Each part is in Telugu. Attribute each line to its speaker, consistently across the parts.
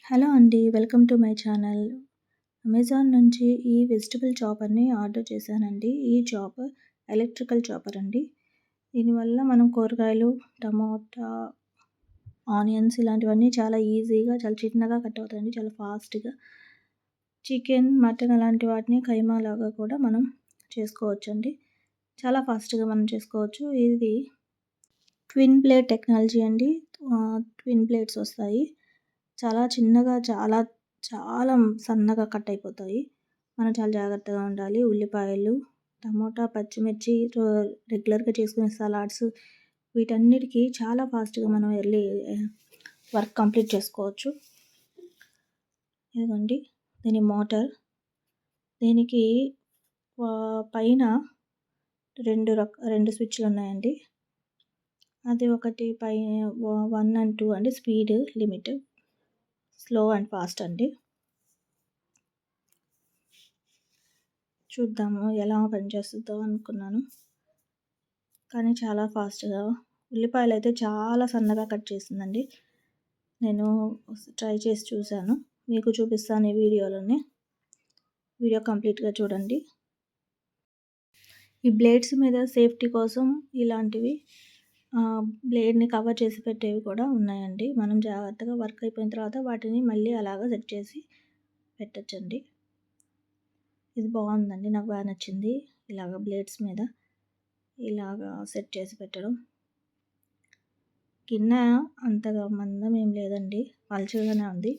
Speaker 1: హలో అండి. Welcome to my channel. Amazon నుంచి ఈ వెజిటబుల్ చాపర్‌ని ఆర్డర్ చేశానండి. ఈ చాపర్ ఎలక్ట్రికల్ చాపర్ అండి. దీనివల్ల మనం కూరగాయలు, టమోటా, ఆనియన్స్ ఇలాంటివన్నీ చాలా ఈజీగా చాలా చిన్నగా కట్ అవుతాయండి. చాలా ఫాస్ట్‌గా. చికెన్, మటన్ అలాంటి వాటిని కైమాలాగా కూడా మనం చేసుకోవచ్చండి. చాలా ఫాస్ట్‌గా మనం చేసుకోవచ్చు. ఇది ట్విన్ బ్లేడ్ టెక్నాలజీ అండి. ట్విన్ బ్లేడ్స్ వస్తాయి. చాలా చిన్నగా చాలా సన్నగా కట్ అయిపోతాయి. మనం చాలా జాగ్రత్తగా ఉండాలి. ఉల్లిపాయలు, టమోటా, పచ్చిమిర్చి రెగ్యులర్‌గా చేసుకునే సలాడ్స్ వీటన్నిటికి చాలా ఫాస్ట్‌గా మనం వర్క్ కంప్లీట్ చేసుకోవచ్చు. ఇదిగోండి దీని మోటార్. దీనికి పైన 2 స్విచ్‌లు ఉన్నాయండి. అది ఒకటి 1 అండ్ 2 అండి speed limit. Slow and fast అండి. చూద్దాము ఎలా పనిచేస్తుందో అనుకున్నాను. కానీ చాలా ఫాస్ట్‌గా ఉల్లిపాయలైతే చాలా సన్నగా కట్ చేసిందండి. నేను ట్రై చేసి చూశాను. మీకు చూపిస్తాను ఈ వీడియోలోనే. వీడియో కంప్లీట్‌గా చూడండి. ఈ బ్లేడ్స్ మీద సేఫ్టీ కోసం ఇలాంటివి బ్లేడ్‌ని కవర్ చేసి పెట్టేవి కూడా ఉన్నాయండి. మనం జాగ్రత్తగా వర్క్ అయిపోయిన తర్వాత వాటిని మళ్ళీ అలాగా సెట్ చేసి పెట్టొచ్చండి. ఇది బాగుందండి. నాకు బాగా నచ్చింది. ఇలాగ బ్లేడ్స్ మీద ఇలాగా సెట్ చేసి పెట్టడం. గిన్నె అంతగా మందం ఏం లేదండి. పల్చగానే ఉంది.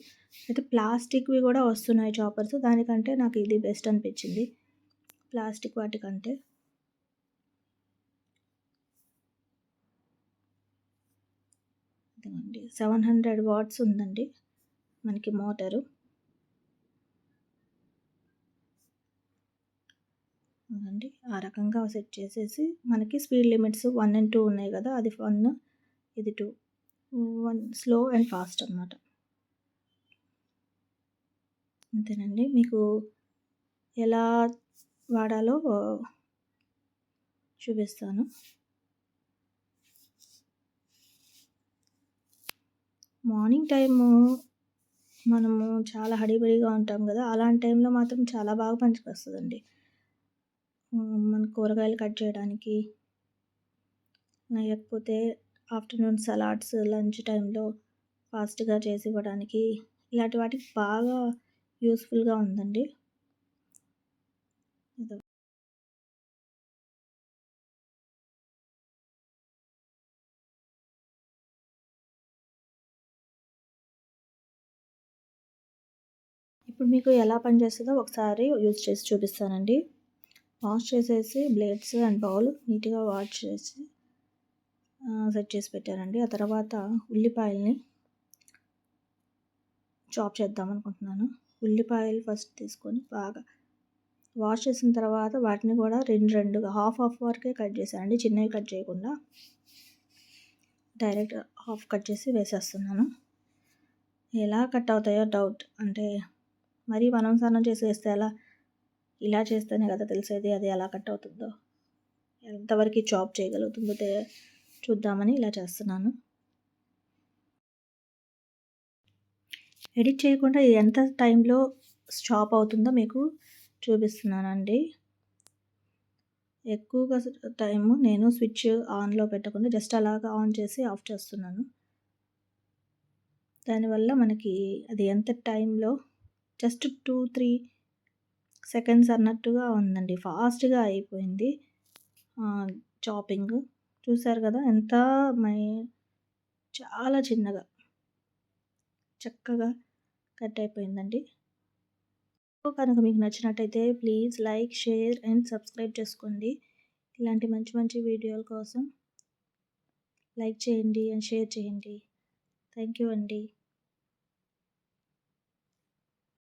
Speaker 1: అయితే ప్లాస్టిక్‌వి కూడా వస్తున్నాయి చాపర్స్. దానికంటే నాకు ఇది బెస్ట్ అనిపించింది. ప్లాస్టిక్ వాటికంటే. ఇదిగోండి 700 వాట్స్ ఉందండి మనకి మోటారు. అదండి ఆ రకంగా సెట్ చేసేసి మనకి స్పీడ్ లిమిట్స్ 1 అండ్ 2 ఉన్నాయి కదా! అది 1, ఇది 2. 1 స్లో అండ్ ఫాస్ట్ అనమాట. అంతేనండి. మీకు ఎలా వాడాలో చూపిస్తాను. మార్నింగ్ టైము మనము చాలా హడావిడిగా ఉంటాం కదా! అలాంటి టైంలో మాత్రం చాలా బాగా పనికొస్తదండి. మన కూరగాయలు కట్ చేయడానికి, లేకపోతే ఆఫ్టర్‌నూన్ సలాడ్స్, లంచ్ టైంలో ఫాస్ట్‌గా చేసి ఇవ్వడానికి ఇలాంటి వాటికి బాగా యూస్‌ఫుల్‌గా ఉందండి. ఇదో ఇప్పుడు మీకు ఎలా పనిచేస్తుందో ఒకసారి యూజ్ చేసి చూపిస్తానండి. వాష్ చేసేసి బ్లేడ్స్ అండ్ బౌల్ నీట్‌గా వాష్ చేసి సెట్ చేసి పెట్టానండి. ఆ తర్వాత ఉల్లిపాయల్ని చాప్ చేద్దాం అనుకుంటున్నాను. ఉల్లిపాయలు ఫస్ట్ తీసుకొని బాగా వాష్ చేసిన తర్వాత వాటిని కూడా రెండుగా హాఫ్ వరకే కట్ చేశానండి. చిన్నవి కట్ చేయకుండా డైరెక్ట్ హాఫ్ కట్ చేసి వేసేస్తున్నాను. ఎలా కట్ అవుతాయో డౌట్. అంటే మరీ మనం సన్నం చేసి వేస్తే ఎలా? ఇలా చేస్తేనే కదా తెలిసేది అది ఎలా కట్ అవుతుందో, ఎంతవరకు చాప్ చేయగలుగుతుందో చూద్దామని ఇలా చేస్తున్నాను. ఎడిట్ చేయకుండా ఇది ఎంత టైంలో చాప్ అవుతుందో మీకు చూపిస్తున్నానండి. ఎక్కువగా టైము నేను స్విచ్ ఆన్‌లో పెట్టకుండా జస్ట్ అలాగా ఆన్ చేసి ఆఫ్ చేస్తున్నాను. దానివల్ల మనకి అది ఎంత టైంలో జస్ట్ 2, 3 సెకండ్స్ అన్నట్టుగా ఉందండి. ఫాస్ట్‌గా అయిపోయింది చాపింగ్. చూసారు కదా! ఎంత చాలా చిన్నగా చక్కగా కట్ అయిపోయిందండి. కనుక మీకు నచ్చినట్టయితే please like, share and subscribe చేసుకోండి. ఇలాంటి మంచి మంచి వీడియోల కోసం లైక్ చేయండి అండ్ షేర్ చేయండి. థ్యాంక్ యూ అండి.